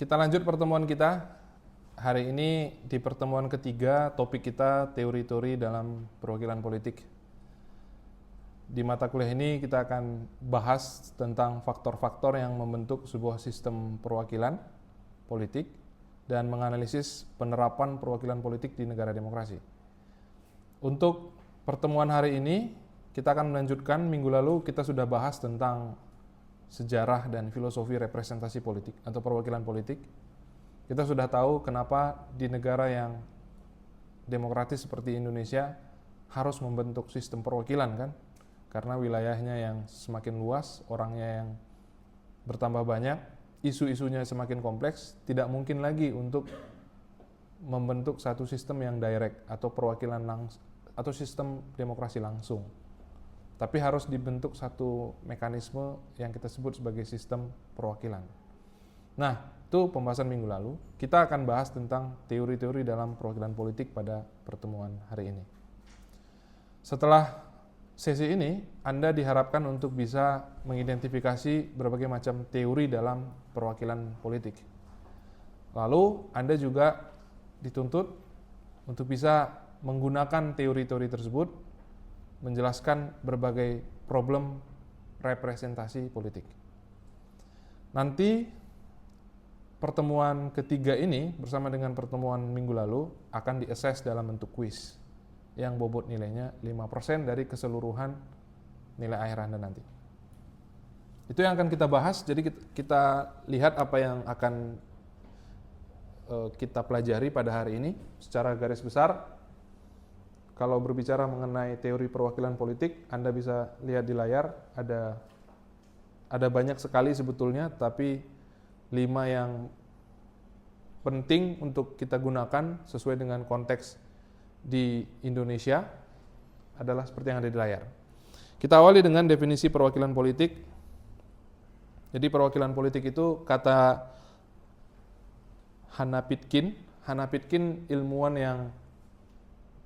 Kita lanjut pertemuan kita. Hari ini di pertemuan ketiga, topik kita teori-teori dalam perwakilan politik. Di mata kuliah ini kita akan bahas tentang faktor-faktor yang membentuk sebuah sistem perwakilan politik dan menganalisis penerapan perwakilan politik di negara demokrasi. Untuk pertemuan hari ini, kita akan melanjutkan. Minggu lalu kita sudah bahas tentang sejarah dan filosofi representasi politik atau perwakilan politik. Kita sudah tahu kenapa di negara yang demokratis seperti Indonesia harus membentuk sistem perwakilan, kan? Karena wilayahnya yang semakin luas, orangnya yang bertambah banyak, isu-isunya semakin kompleks, tidak mungkin lagi untuk membentuk satu sistem yang direct atau perwakilan atau sistem demokrasi langsung. Tapi harus dibentuk satu mekanisme yang kita sebut sebagai sistem perwakilan. Nah, itu pembahasan minggu lalu. Kita akan bahas tentang teori-teori dalam perwakilan politik pada pertemuan hari ini. Setelah sesi ini, Anda diharapkan untuk bisa mengidentifikasi berbagai macam teori dalam perwakilan politik. Lalu, Anda juga dituntut untuk bisa menggunakan teori-teori tersebut menjelaskan berbagai problem representasi politik. Nanti pertemuan ketiga ini bersama dengan pertemuan minggu lalu akan di-assess dalam bentuk kuis yang bobot nilainya 5% dari keseluruhan nilai akhir Anda nanti. Itu yang akan kita bahas, jadi kita lihat apa yang akan kita pelajari pada hari ini secara garis besar. Kalau berbicara mengenai teori perwakilan politik, Anda bisa lihat di layar, ada banyak sekali sebetulnya, tapi 5 yang penting untuk kita gunakan sesuai dengan konteks di Indonesia adalah seperti yang ada di layar. Kita awali dengan definisi perwakilan politik. Jadi perwakilan politik itu kata Hannah Pitkin. Hannah Pitkin ilmuwan yang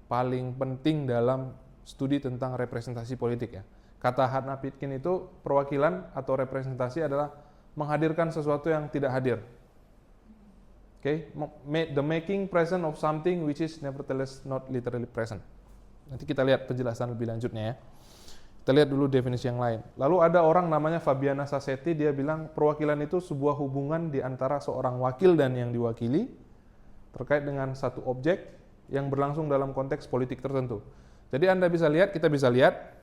paling penting dalam studi tentang representasi politik, ya. Kata Hannah Pitkin itu perwakilan atau representasi adalah menghadirkan sesuatu yang tidak hadir. Okay? The making present of something which is nevertheless not literally present. Nanti kita lihat penjelasan lebih lanjutnya, ya. Kita lihat dulu definisi yang lain. Lalu ada orang namanya Fabiana Sassetti, dia bilang perwakilan itu sebuah hubungan di antara seorang wakil dan yang diwakili terkait dengan satu objek yang berlangsung dalam konteks politik tertentu. Jadi Anda bisa lihat, kita bisa lihat,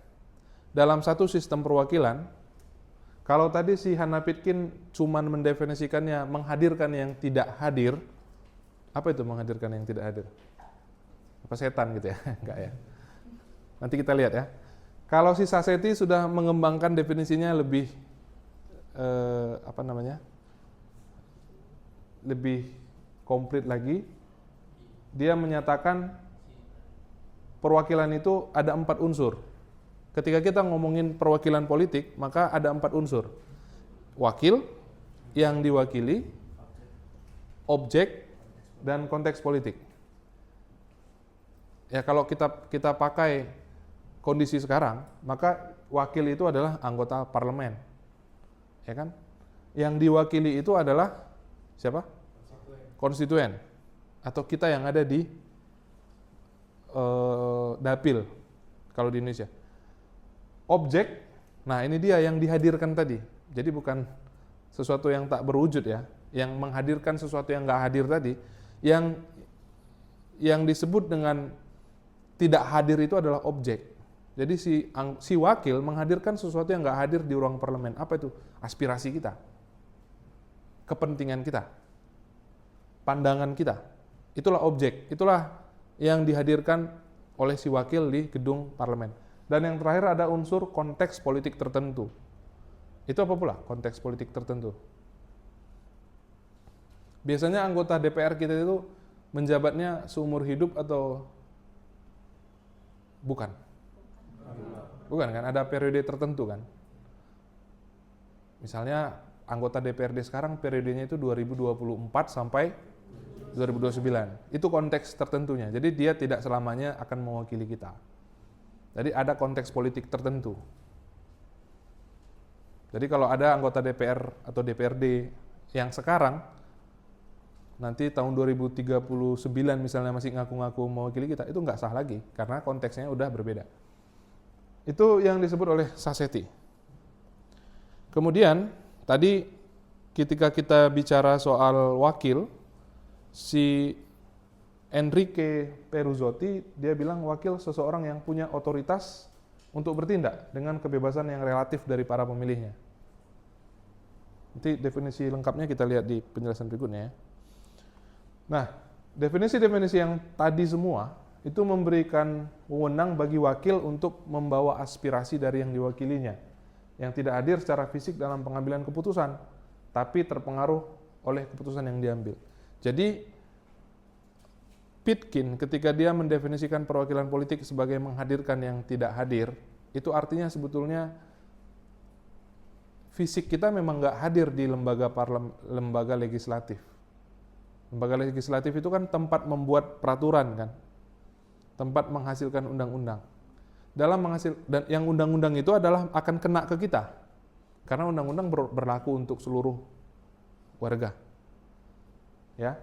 dalam satu sistem perwakilan, kalau tadi si Hannah Pitkin cuman mendefinisikannya menghadirkan yang tidak hadir, apa itu menghadirkan yang tidak hadir? Apa setan gitu ya? Enggak, ya. Nanti kita lihat, ya. Kalau si Sassetti sudah mengembangkan definisinya lebih, lebih komplit lagi. Dia menyatakan perwakilan itu ada 4 unsur. Ketika kita ngomongin perwakilan politik, maka ada 4 unsur. Wakil, yang diwakili, objek, dan konteks politik. Ya, kalau kita pakai kondisi sekarang, maka wakil itu adalah anggota parlemen. Ya kan? Yang diwakili itu adalah siapa? Konstituen. Atau kita yang ada di dapil kalau di Indonesia. Objek, nah ini dia yang dihadirkan tadi. Jadi bukan sesuatu yang tak berwujud, ya, yang menghadirkan sesuatu yang nggak hadir tadi. Yang disebut dengan tidak hadir itu adalah objek. Jadi si wakil menghadirkan sesuatu yang nggak hadir di ruang parlemen. Apa itu? Aspirasi kita, kepentingan kita, pandangan kita. Itulah objek, itulah yang dihadirkan oleh si wakil di gedung parlemen. Dan yang terakhir ada unsur konteks politik tertentu. Itu apa pula konteks politik tertentu? Biasanya anggota DPR kita itu menjabatnya seumur hidup atau bukan? Bukan, kan? Ada periode tertentu, kan? Misalnya anggota DPRD sekarang periodenya itu 2024 sampai 2029. Itu konteks tertentunya. Jadi dia tidak selamanya akan mewakili kita. Jadi ada konteks politik tertentu. Jadi kalau ada anggota DPR atau DPRD yang sekarang nanti tahun 2039 misalnya masih ngaku-ngaku mewakili kita, itu nggak sah lagi karena konteksnya udah berbeda. Itu yang disebut oleh Sassetti. Kemudian tadi ketika kita bicara soal wakil, si Enrique Peruzotti dia bilang wakil seseorang yang punya otoritas untuk bertindak dengan kebebasan yang relatif dari para pemilihnya. Nanti definisi lengkapnya kita lihat di penjelasan berikutnya ya. Nah, definisi-definisi yang tadi semua itu memberikan wewenang bagi wakil untuk membawa aspirasi dari yang diwakilinya, yang tidak hadir secara fisik dalam pengambilan keputusan, tapi terpengaruh oleh keputusan yang diambil. Jadi, Pitkin ketika dia mendefinisikan perwakilan politik sebagai menghadirkan yang tidak hadir, itu artinya sebetulnya fisik kita memang nggak hadir di lembaga legislatif. Lembaga legislatif itu kan tempat membuat peraturan kan, tempat menghasilkan undang-undang. Dan yang undang-undang itu adalah akan kena ke kita, karena undang-undang berlaku untuk seluruh warga. Ya,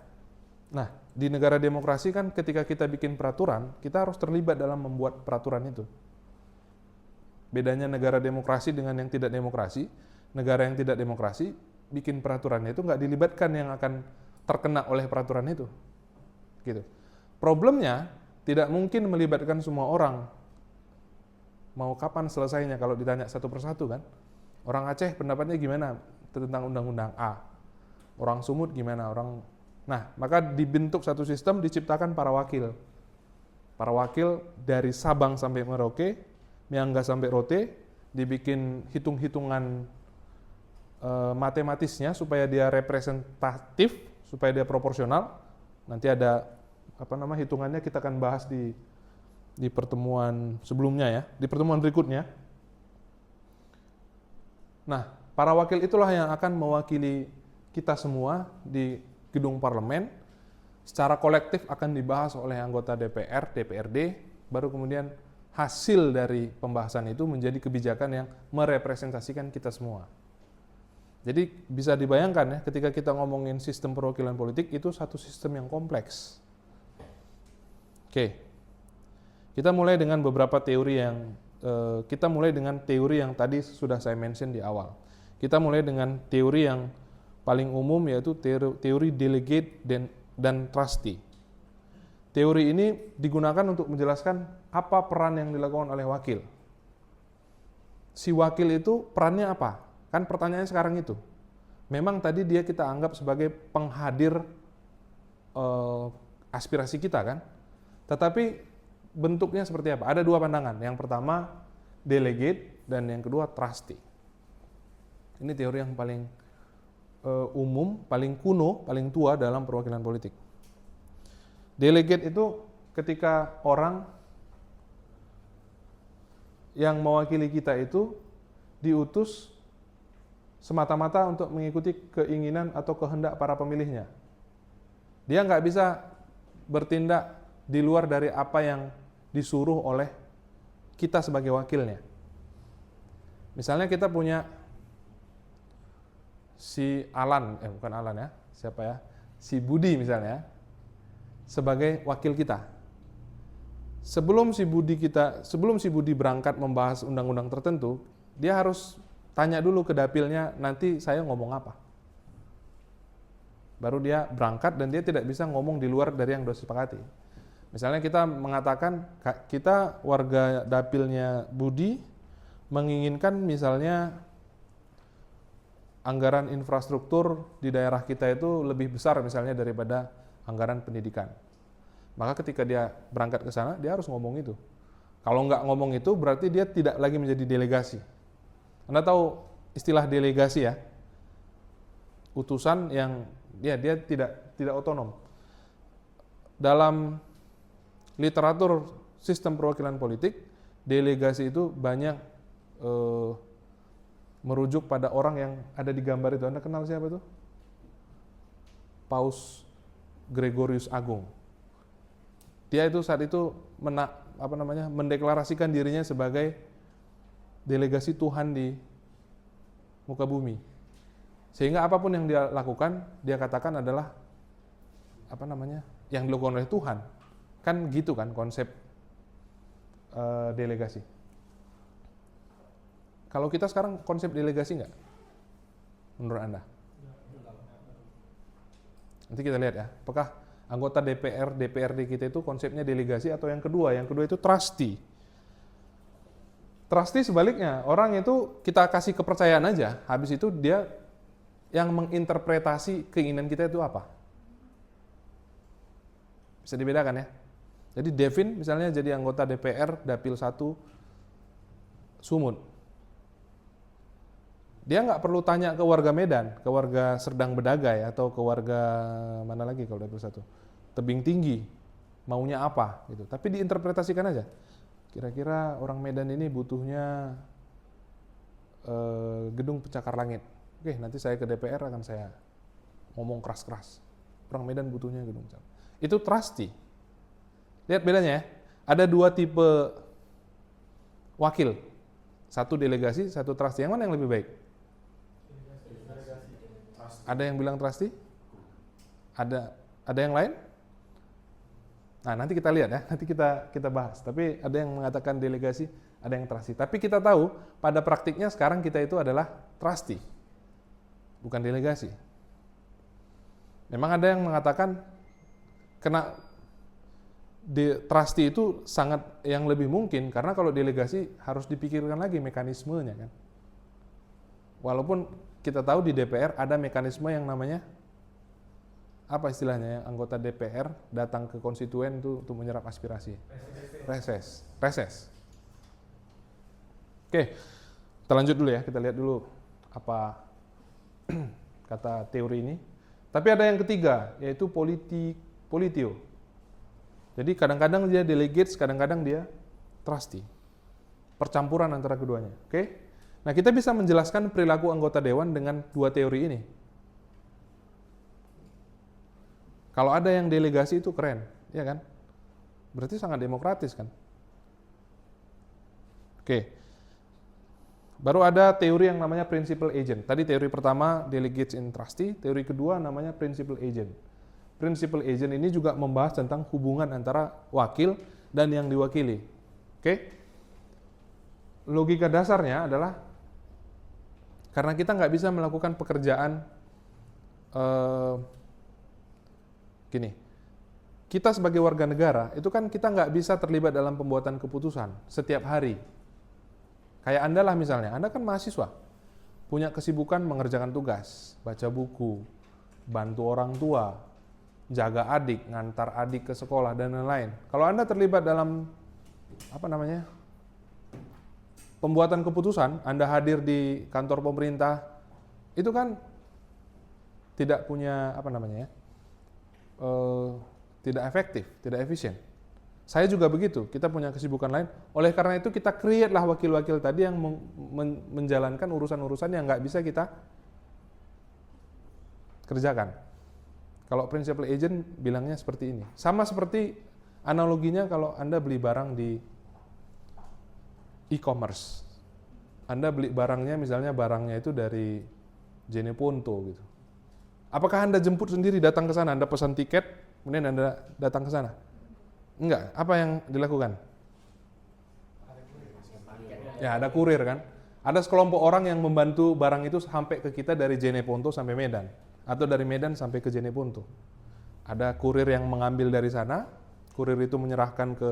nah di negara demokrasi kan ketika kita bikin peraturan, kita harus terlibat dalam membuat peraturan itu. Bedanya negara demokrasi dengan yang tidak demokrasi, negara yang tidak demokrasi bikin peraturannya itu nggak dilibatkan yang akan terkena oleh peraturan itu, gitu. Problemnya tidak mungkin melibatkan semua orang. Mau kapan selesainya kalau ditanya satu persatu kan? Orang Aceh pendapatnya gimana tentang undang-undang A? Orang Sumut gimana? Nah, maka dibentuk satu sistem, diciptakan para wakil. Para wakil dari Sabang sampai Merauke, Miangga sampai Rote, dibikin hitung-hitungan matematisnya supaya dia representatif, supaya dia proporsional. Nanti ada hitungannya kita akan bahas di pertemuan sebelumnya ya, di pertemuan berikutnya. Nah, para wakil itulah yang akan mewakili kita semua di gedung parlemen. Secara kolektif akan dibahas oleh anggota DPR, DPRD, baru kemudian hasil dari pembahasan itu menjadi kebijakan yang merepresentasikan kita semua. Jadi bisa dibayangkan ya, ketika kita ngomongin sistem perwakilan politik, itu satu sistem yang kompleks. Oke, kita mulai dengan beberapa teori yang tadi sudah saya mention di awal. Kita mulai dengan teori yang paling umum, yaitu teori delegate dan trustee. Teori ini digunakan untuk menjelaskan apa peran yang dilakukan oleh wakil. Si wakil itu perannya apa? Kan pertanyaannya sekarang itu. Memang tadi dia kita anggap sebagai penghadir aspirasi kita kan. Tetapi bentuknya seperti apa? Ada dua pandangan. Yang pertama delegate dan yang kedua trustee. Ini teori yang paling umum, paling kuno, paling tua dalam perwakilan politik. Delegate itu ketika orang yang mewakili kita itu diutus semata-mata untuk mengikuti keinginan atau kehendak para pemilihnya. Dia nggak bisa bertindak di luar dari apa yang disuruh oleh kita sebagai wakilnya. Misalnya kita punya si si Budi misalnya, sebagai wakil kita. Sebelum si Budi berangkat membahas undang-undang tertentu, dia harus tanya dulu ke dapilnya, nanti saya ngomong apa. Baru dia berangkat dan dia tidak bisa ngomong di luar dari yang sudah disepakati. Misalnya kita mengatakan, kita warga dapilnya Budi menginginkan misalnya anggaran infrastruktur di daerah kita itu lebih besar misalnya daripada anggaran pendidikan. Maka ketika dia berangkat ke sana, dia harus ngomong itu. Kalau nggak ngomong itu, berarti dia tidak lagi menjadi delegasi. Anda tahu istilah delegasi ya? Utusan yang dia tidak otonom. Dalam literatur sistem perwakilan politik, delegasi itu banyak merujuk pada orang yang ada di gambar itu. Anda kenal siapa itu? Paus Gregorius Agung. Dia itu saat itu mendeklarasikan dirinya sebagai delegasi Tuhan di muka bumi. Sehingga apapun yang dia lakukan, dia katakan adalah yang dilakukan oleh Tuhan. Kan gitu kan konsep delegasi. Kalau kita sekarang konsep delegasi nggak? Menurut Anda? Nanti kita lihat ya, apakah anggota DPRD kita itu konsepnya delegasi atau yang kedua? Yang kedua itu trustee. Trustee sebaliknya, orang itu kita kasih kepercayaan aja, habis itu dia yang menginterpretasi keinginan kita itu apa. Bisa dibedakan ya. Jadi Devin misalnya jadi anggota DPR Dapil 1 Sumut. Dia nggak perlu tanya ke warga Medan, ke warga Serdang Bedagai atau ke warga mana lagi kalau Dapil 1, Tebing Tinggi, maunya apa gitu. Tapi diinterpretasikan aja. Kira-kira orang Medan ini butuhnya gedung pencakar langit. Oke, nanti saya ke DPR akan saya ngomong keras-keras. Orang Medan butuhnya gedung pencakar. Itu trustee. Lihat bedanya ya. Ada dua tipe wakil. Satu delegasi, satu trustee. Yang mana yang lebih baik? Ada yang bilang trustee? Ada yang lain? Nah, nanti kita lihat ya, nanti kita bahas. Tapi ada yang mengatakan delegasi, ada yang trustee. Tapi kita tahu pada praktiknya sekarang kita itu adalah trustee, bukan delegasi. Memang ada yang mengatakan kena trustee itu sangat yang lebih mungkin, karena kalau delegasi harus dipikirkan lagi mekanismenya kan. Walaupun kita tahu di DPR ada mekanisme yang namanya apa istilahnya, yang anggota DPR datang ke konstituen itu untuk menyerap aspirasi. Reses. Oke, kita lanjut dulu ya, kita lihat dulu apa kata teori ini. Tapi ada yang ketiga, yaitu politio. Jadi kadang-kadang dia delegates, kadang-kadang dia trustee. Percampuran antara keduanya. Oke? Nah, kita bisa menjelaskan perilaku anggota dewan dengan dua teori ini. Kalau ada yang delegasi itu keren, ya kan? Berarti sangat demokratis kan? Oke. Baru ada teori yang namanya principal agent. Tadi teori pertama delegates in trustee, teori kedua namanya principal agent. Principal agent ini juga membahas tentang hubungan antara wakil dan yang diwakili. Oke? Logika dasarnya adalah karena kita nggak bisa melakukan pekerjaan gini, kita sebagai warga negara, itu kan kita nggak bisa terlibat dalam pembuatan keputusan setiap hari. Kayak Anda lah misalnya, Anda kan mahasiswa, punya kesibukan mengerjakan tugas, baca buku, bantu orang tua, jaga adik, ngantar adik ke sekolah, dan lain-lain. Kalau Anda terlibat dalam, pembuatan keputusan, Anda hadir di kantor pemerintah, itu kan tidak punya, tidak efektif, tidak efisien. Saya juga begitu, kita punya kesibukan lain. Oleh karena itu kita create lah wakil-wakil tadi yang menjalankan urusan-urusan yang nggak bisa kita kerjakan. Kalau principal agent bilangnya seperti ini. Sama seperti analoginya kalau Anda beli barang di e-commerce. Anda beli barangnya, misalnya barangnya itu dari Jeneponto gitu. Apakah Anda jemput sendiri datang ke sana, Anda pesan tiket, kemudian Anda datang ke sana? Enggak. Apa yang dilakukan? Ya, ada kurir kan? Ada sekelompok orang yang membantu barang itu sampai ke kita dari Jeneponto sampai Medan, atau dari Medan sampai ke Jeneponto. Ada kurir yang mengambil dari sana, kurir itu menyerahkan ke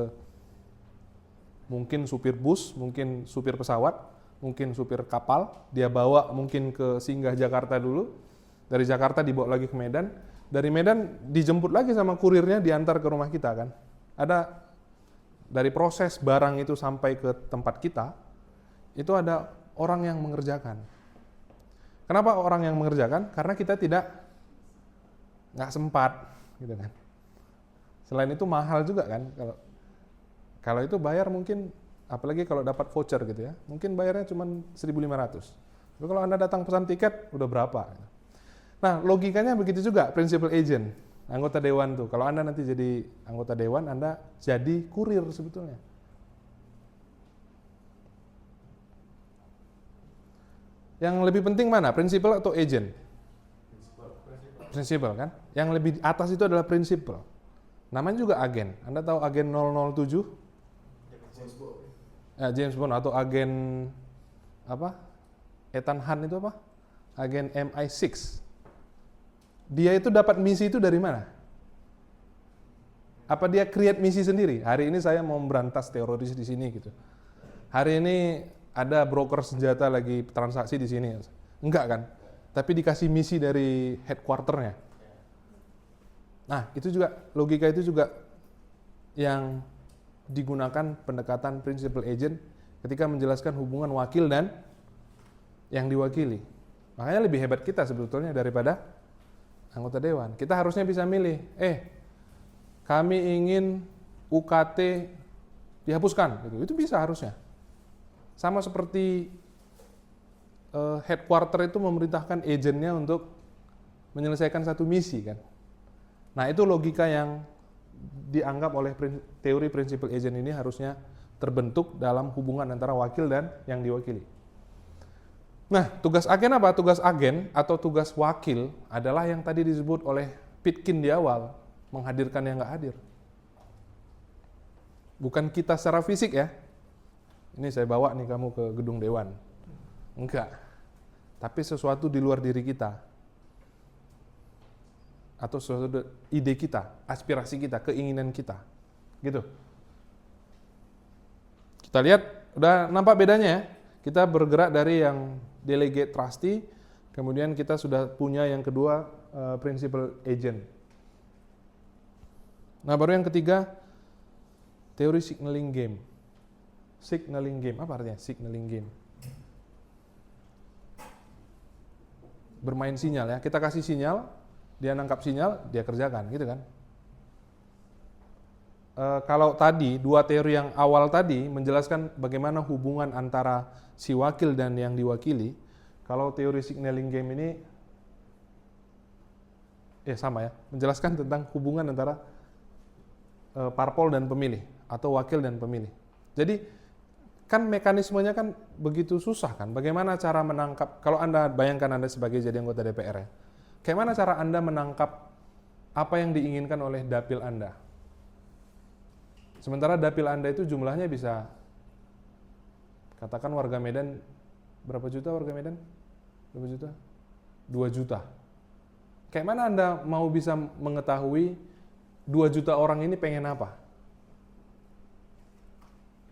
mungkin supir bus, mungkin supir pesawat, mungkin supir kapal, dia bawa mungkin ke singgah Jakarta dulu, dari Jakarta dibawa lagi ke Medan, dari Medan dijemput lagi sama kurirnya, diantar ke rumah kita kan. Ada dari proses barang itu sampai ke tempat kita, itu ada orang yang mengerjakan. Kenapa orang yang mengerjakan? Karena kita nggak sempat, gitu kan. Selain itu mahal juga kan, kalau itu bayar mungkin, apalagi kalau dapat voucher gitu ya, mungkin bayarnya cuma 1.500. Tapi kalau Anda datang pesan tiket, udah berapa? Nah, logikanya begitu juga, principal agent, anggota dewan tuh. Kalau Anda nanti jadi anggota dewan, Anda jadi kurir sebetulnya. Yang lebih penting mana, principal atau agent? Prinsipal kan? Yang lebih atas itu adalah prinsipal. Namanya juga agen. Anda tahu agen 007? James Bond atau agen apa? Ethan Hunt itu apa? Agen MI6. Dia itu dapat misi itu dari mana? Apa dia create misi sendiri? Hari ini saya mau memberantas teroris di sini gitu. Hari ini ada broker senjata lagi transaksi di sini. Enggak kan? Tapi dikasih misi dari headquarternya. Nah, itu juga logika itu juga yang digunakan pendekatan principal agent ketika menjelaskan hubungan wakil dan yang diwakili. Makanya lebih hebat kita sebetulnya daripada anggota dewan. Kita harusnya bisa milih, kami ingin UKT dihapuskan, gitu. Itu bisa harusnya. Sama seperti headquarter itu memerintahkan agennya untuk menyelesaikan satu misi kan. Nah, itu logika yang dianggap oleh teori principal agent ini harusnya terbentuk dalam hubungan antara wakil dan yang diwakili. Nah, tugas agen apa? Tugas agen atau tugas wakil adalah yang tadi disebut oleh Pitkin di awal, menghadirkan yang nggak hadir. Bukan kita secara fisik ya. Ini saya bawa nih kamu ke gedung dewan. Enggak. Tapi sesuatu di luar diri kita. Atau sesuatu ide kita, aspirasi kita, keinginan kita. Gitu. Kita lihat, udah nampak bedanya ya. Kita bergerak dari yang delegate trustee, kemudian kita sudah punya yang kedua, principal agent. Nah, baru yang ketiga, teori signaling game. Signaling game, apa artinya signaling game? Bermain sinyal ya, kita kasih sinyal, dia nangkap sinyal, dia kerjakan, gitu kan? Kalau tadi, dua teori yang awal tadi menjelaskan bagaimana hubungan antara si wakil dan yang diwakili, kalau teori signaling game ini, ya sama ya, menjelaskan tentang hubungan antara parpol dan pemilih, atau wakil dan pemilih. Jadi, kan mekanismenya kan begitu susah kan, bagaimana cara menangkap, kalau Anda bayangkan Anda sebagai jadi anggota DPR ya, bagaimana cara Anda menangkap apa yang diinginkan oleh dapil Anda? Sementara dapil Anda itu jumlahnya bisa, katakan warga Medan, berapa juta warga Medan? Berapa juta? 2 juta. Kayak mana Anda mau bisa mengetahui 2 juta orang ini pengen apa?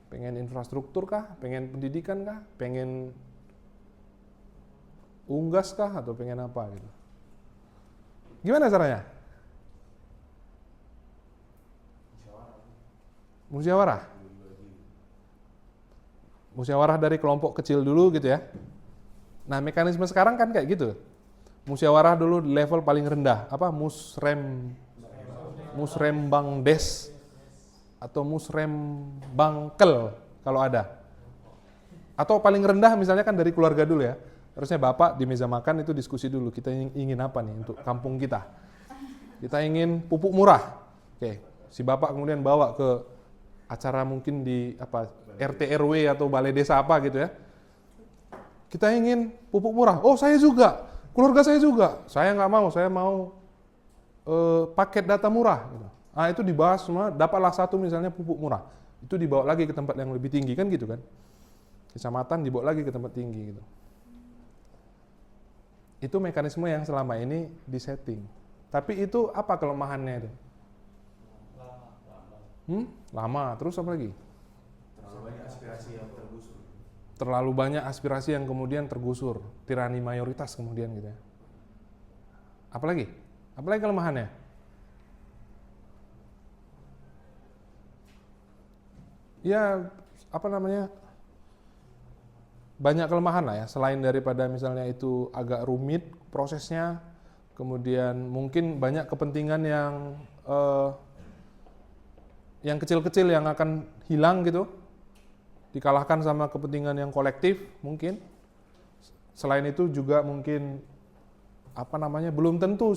Pengen infrastruktur kah? Pengen pendidikan kah? Pengen unggas kah? Atau pengen apa gitu? Gimana caranya? Musyawarah. Musyawarah dari kelompok kecil dulu gitu ya. Nah, mekanisme sekarang kan kayak gitu. Musyawarah dulu di level paling rendah, apa? Musrembangdes atau musrembangkel kalau ada. Atau paling rendah misalnya kan dari keluarga dulu ya. Harusnya Bapak di meja makan itu diskusi dulu, kita ingin apa nih untuk kampung kita. Kita ingin pupuk murah. Oke, si Bapak kemudian bawa ke acara mungkin di RT RW atau balai desa apa gitu ya. Kita ingin pupuk murah. Oh, saya juga. Keluarga saya juga. Saya nggak mau, saya mau paket data murah gitu. Nah, itu dibahas semua, dapatlah satu misalnya pupuk murah. Itu dibawa lagi ke tempat yang lebih tinggi kan gitu kan. Kecamatan dibawa lagi ke tempat tinggi gitu. Itu mekanisme yang selama ini disetting. Tapi itu apa kelemahannya itu? Lama. Terus apa lagi? Terlalu banyak aspirasi yang tergusur. Terlalu banyak aspirasi yang kemudian tergusur. Tirani mayoritas kemudian gitu ya. Apalagi? Apalagi kelemahannya? Ya, banyak kelemahan lah ya, selain daripada misalnya itu agak rumit prosesnya, kemudian mungkin banyak kepentingan yang kecil-kecil yang akan hilang gitu, dikalahkan sama kepentingan yang kolektif mungkin. Selain itu juga mungkin belum tentu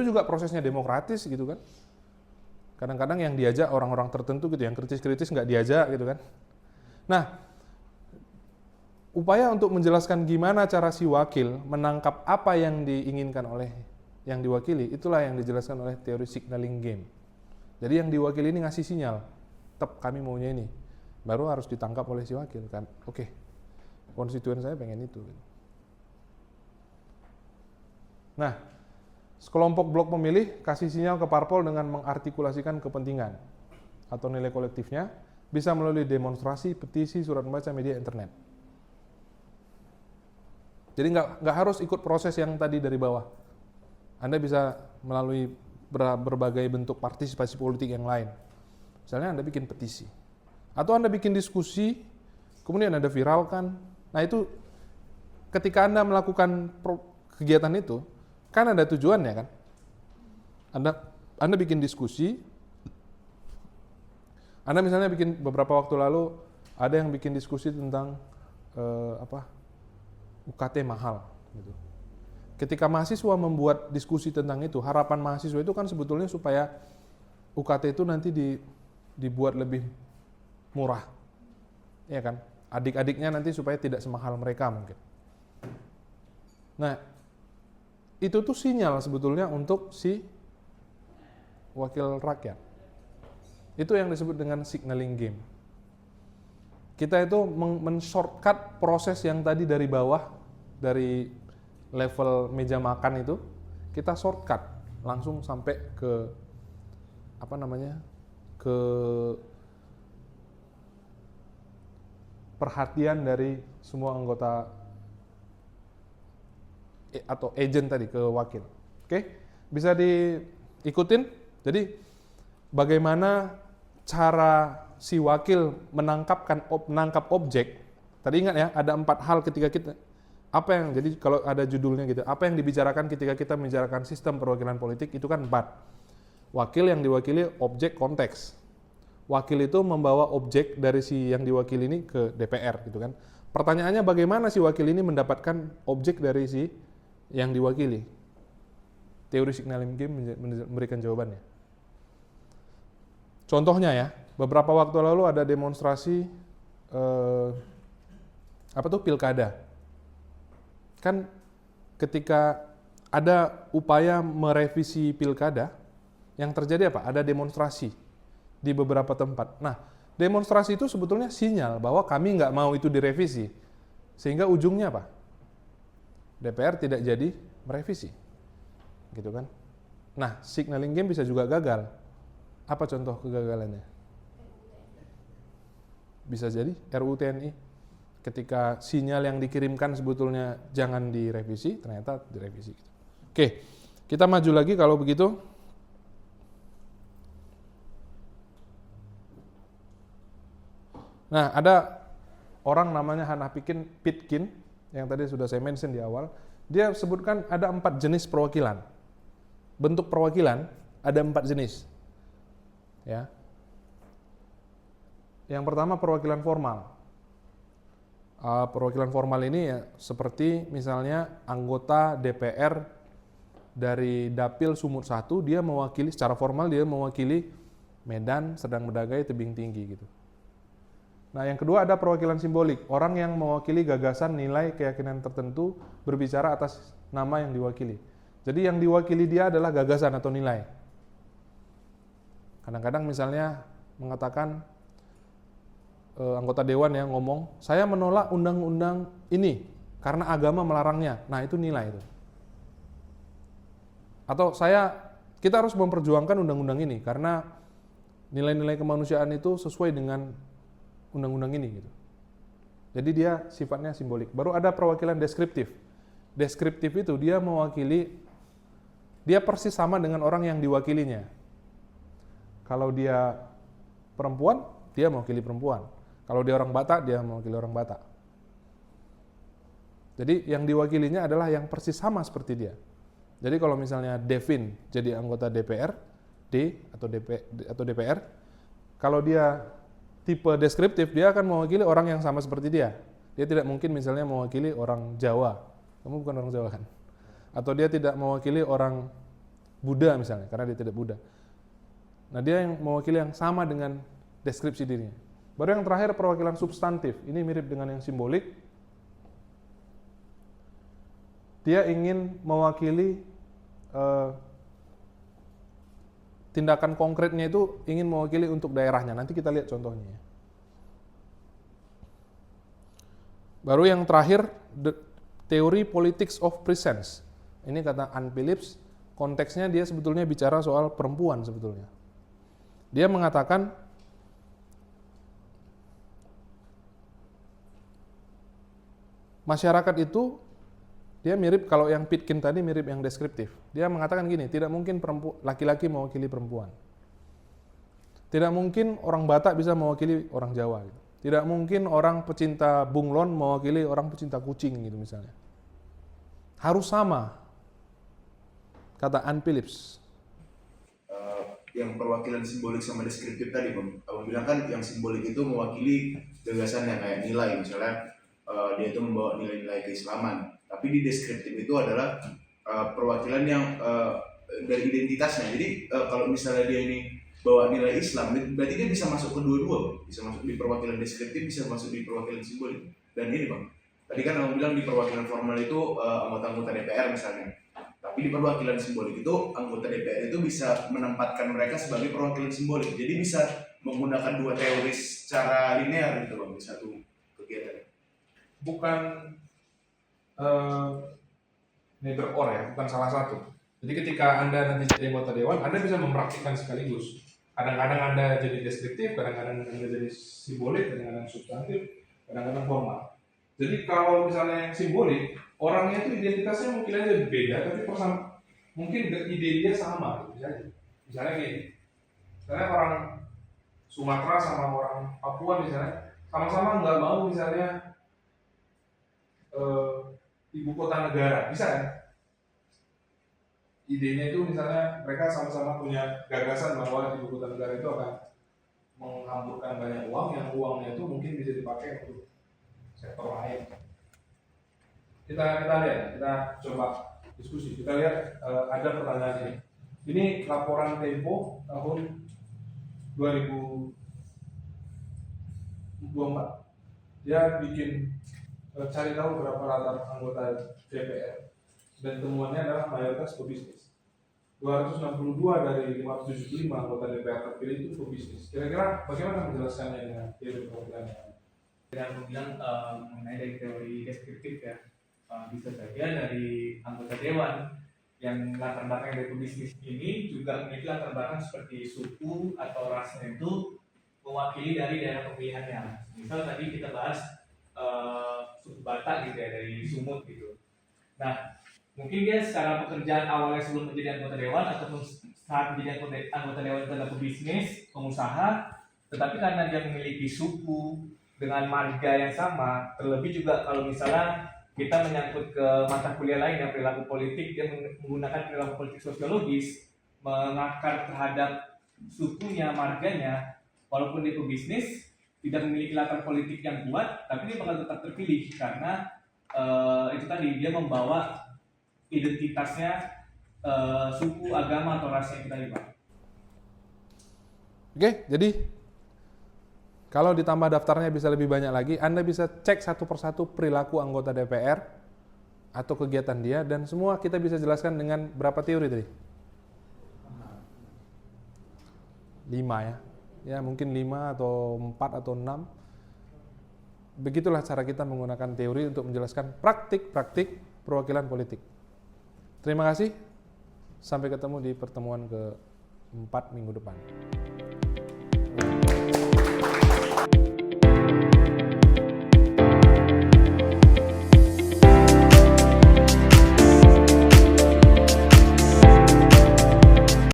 juga prosesnya demokratis gitu kan. Kadang-kadang yang diajak orang-orang tertentu gitu, yang kritis-kritis nggak diajak gitu kan. Nah, upaya untuk menjelaskan gimana cara si wakil menangkap apa yang diinginkan oleh yang diwakili, itulah yang dijelaskan oleh teori signaling game. Jadi yang diwakili ini ngasih sinyal, tetap kami maunya ini, baru harus ditangkap oleh si wakil kan. Oke, konstituen saya pengen itu. Nah, sekelompok blok pemilih kasih sinyal ke parpol dengan mengartikulasikan kepentingan atau nilai kolektifnya, bisa melalui demonstrasi, petisi, surat membaca, media, internet. Jadi nggak harus ikut proses yang tadi dari bawah. Anda bisa melalui berbagai bentuk partisipasi politik yang lain. Misalnya Anda bikin petisi, atau Anda bikin diskusi, kemudian Anda viralkan. Nah itu ketika Anda melakukan kegiatan itu, kan ada tujuannya kan. Anda bikin diskusi, Anda misalnya bikin beberapa waktu lalu ada yang bikin diskusi tentang UKT mahal gitu. Ketika mahasiswa membuat diskusi tentang itu, harapan mahasiswa itu kan sebetulnya supaya UKT itu nanti dibuat lebih murah. Ya kan? Adik-adiknya nanti supaya tidak semahal mereka mungkin. Nah, itu tuh sinyal sebetulnya untuk si wakil rakyat. Itu yang disebut dengan signaling game. Kita itu men-shortcut proses yang tadi dari bawah, dari level meja makan itu, kita shortcut langsung sampai ke ke perhatian dari semua anggota atau agent tadi, ke wakil. Oke, bisa diikutin. Jadi bagaimana cara si wakil menangkap objek. Tadi ingat ya, ada 4 hal ketika kita jadi kalau ada judulnya gitu, apa yang dibicarakan ketika kita membicarakan sistem perwakilan politik, itu kan 4. Wakil yang diwakili, objek, konteks. Wakil itu membawa objek dari si yang diwakili ini ke DPR gitu kan. Pertanyaannya bagaimana si wakil ini mendapatkan objek dari si yang diwakili. Teori signaling game memberikan jawabannya. Contohnya ya, beberapa waktu lalu ada demonstrasi pilkada. Kan ketika ada upaya merevisi pilkada, yang terjadi apa? Ada demonstrasi di beberapa tempat. Nah, demonstrasi itu sebetulnya sinyal bahwa kami nggak mau itu direvisi. Sehingga ujungnya apa? DPR tidak jadi merevisi. Gitu kan? Nah, signaling game bisa juga gagal. Apa contoh kegagalannya? Bisa jadi RUU TNI. Ketika sinyal yang dikirimkan sebetulnya jangan direvisi, ternyata direvisi. Oke, kita maju lagi kalau begitu. Nah, ada orang namanya Hannah Pitkin, yang tadi sudah saya mention di awal. Dia sebutkan ada 4 jenis perwakilan. Bentuk perwakilan ada 4 jenis. Ya. Yang pertama perwakilan formal. Perwakilan formal ini ya seperti misalnya anggota DPR dari Dapil Sumut 1, dia mewakili secara formal, dia mewakili Medan, Serdang Bedagai, Tebing Tinggi gitu. Nah, yang kedua ada perwakilan simbolik, orang yang mewakili gagasan, nilai, keyakinan tertentu, berbicara atas nama yang diwakili. Jadi yang diwakili dia adalah gagasan atau nilai. Kadang-kadang misalnya mengatakan anggota dewan yang ngomong, saya menolak undang-undang ini karena agama melarangnya. Nah, itu nilai itu. Atau kita harus memperjuangkan undang-undang ini karena nilai-nilai kemanusiaan itu sesuai dengan undang-undang ini gitu. Jadi dia sifatnya simbolik. Baru ada perwakilan deskriptif. Deskriptif itu dia persis sama dengan orang yang diwakilinya. Kalau dia perempuan, dia mewakili perempuan. Kalau dia orang Batak, dia mewakili orang Batak. Jadi yang diwakilinya adalah yang persis sama seperti dia. Jadi kalau misalnya Devin jadi anggota DPR, atau DPR, kalau dia tipe deskriptif, dia akan mewakili orang yang sama seperti dia. Dia tidak mungkin misalnya mewakili orang Jawa. Kamu bukan orang Jawa kan? Atau dia tidak mewakili orang Buddha misalnya, karena dia tidak Buddha. Nah, dia yang mewakili yang sama dengan deskripsi dirinya. Baru yang terakhir perwakilan substantif. Ini mirip dengan yang simbolik. Dia ingin mewakili tindakan konkretnya itu ingin mewakili untuk daerahnya. Nanti kita lihat contohnya. Baru yang terakhir, teori politics of presence. Ini kata Ann Phillips, konteksnya dia sebetulnya bicara soal perempuan sebetulnya. Dia mengatakan masyarakat itu, dia mirip, kalau yang Pitkin tadi mirip yang deskriptif. Dia mengatakan gini, tidak mungkin laki-laki mewakili perempuan. Tidak mungkin orang Batak bisa mewakili orang Jawa. Gitu. Tidak mungkin orang pecinta bunglon mewakili orang pecinta kucing gitu misalnya. Harus sama, kata Ann Phillips. Yang perwakilan simbolik sama deskriptif tadi, Abang bilang kan yang simbolik itu mewakili gagasannya kayak nilai, misalnya dia itu membawa nilai-nilai keislaman. Tapi di deskriptif itu adalah perwakilan yang dari identitasnya. Jadi kalau misalnya dia ini bawa nilai Islam, berarti dia bisa masuk ke dua-dua, bisa masuk di perwakilan deskriptif, bisa masuk di perwakilan simbolik. Dan ini Bang, tadi kan Abang bilang di perwakilan formal itu anggota-anggota DPR misalnya. Tapi di perwakilan simbolik itu anggota DPR itu bisa menempatkan mereka sebagai perwakilan simbolik. Jadi bisa menggunakan dua teori secara linear gitu Bang, di satu kegiatan. Bukan neither or ya, bukan salah satu. Jadi ketika Anda nanti jadi anggota dewan, Anda bisa mempraktikkan sekaligus. Kadang-kadang Anda jadi deskriptif, kadang-kadang Anda jadi simbolik, kadang-kadang substantif, kadang-kadang formal. Jadi kalau misalnya yang simbolik, orangnya itu identitasnya mungkin aja beda, tapi mungkin ide dia sama. Misalnya gini, misalnya orang Sumatera sama orang Papua misalnya, sama-sama nggak mau misalnya ibu kota negara, bisa kan? Idenya itu misalnya mereka sama-sama punya gagasan bahwa ibu kota negara itu akan menghamburkan banyak uang, yang uangnya itu mungkin bisa dipakai untuk sektor lain. Kita lihat, kita coba diskusi. Kita lihat ada pertanyaan ini. Ini laporan Tempo tahun 2024. Dia bikin cari tahu berapa rata anggota DPR, dan temuannya adalah mayoritas pebisnis. 262 dari 575 anggota DPR terpilih itu pebisnis. Kira-kira bagaimana menjelaskannya dengan teori perwakilannya? Dengan bilang mengenai dari teori deskriptif ya, bisa saja dari anggota dewan yang latar belakang dari pebisnis ini juga memiliki latar belakang seperti suku atau ras itu mewakili dari daerah pemilihannya. Misal tadi kita bahas suku Batak gitu ya, dari Sumut gitu. Nah, mungkin dia secara pekerjaan awalnya sebelum menjadi anggota dewan ataupun saat menjadi anggota dewan itu adalah pebisnis, pengusaha, tetapi karena dia memiliki suku dengan marga yang sama, terlebih juga kalau misalnya kita menyangkut ke mata kuliah lain yang perilaku politik, dia menggunakan perilaku politik sosiologis, mengakar terhadap sukunya, marganya, walaupun dia pebisnis, tidak memiliki latar politik yang kuat, tapi dia bakal tetap terpilih karena itu tadi dia membawa identitasnya suku, agama atau ras yang kita lihat. Oke, jadi kalau ditambah daftarnya bisa lebih banyak lagi, Anda bisa cek satu persatu perilaku anggota DPR atau kegiatan dia, dan semua kita bisa jelaskan dengan berapa teori tadi? 5 ya. Ya mungkin 5 atau 4 atau 6. Begitulah cara kita menggunakan teori untuk menjelaskan praktik-praktik perwakilan politik. Terima kasih. Sampai ketemu di pertemuan ke-4 minggu depan.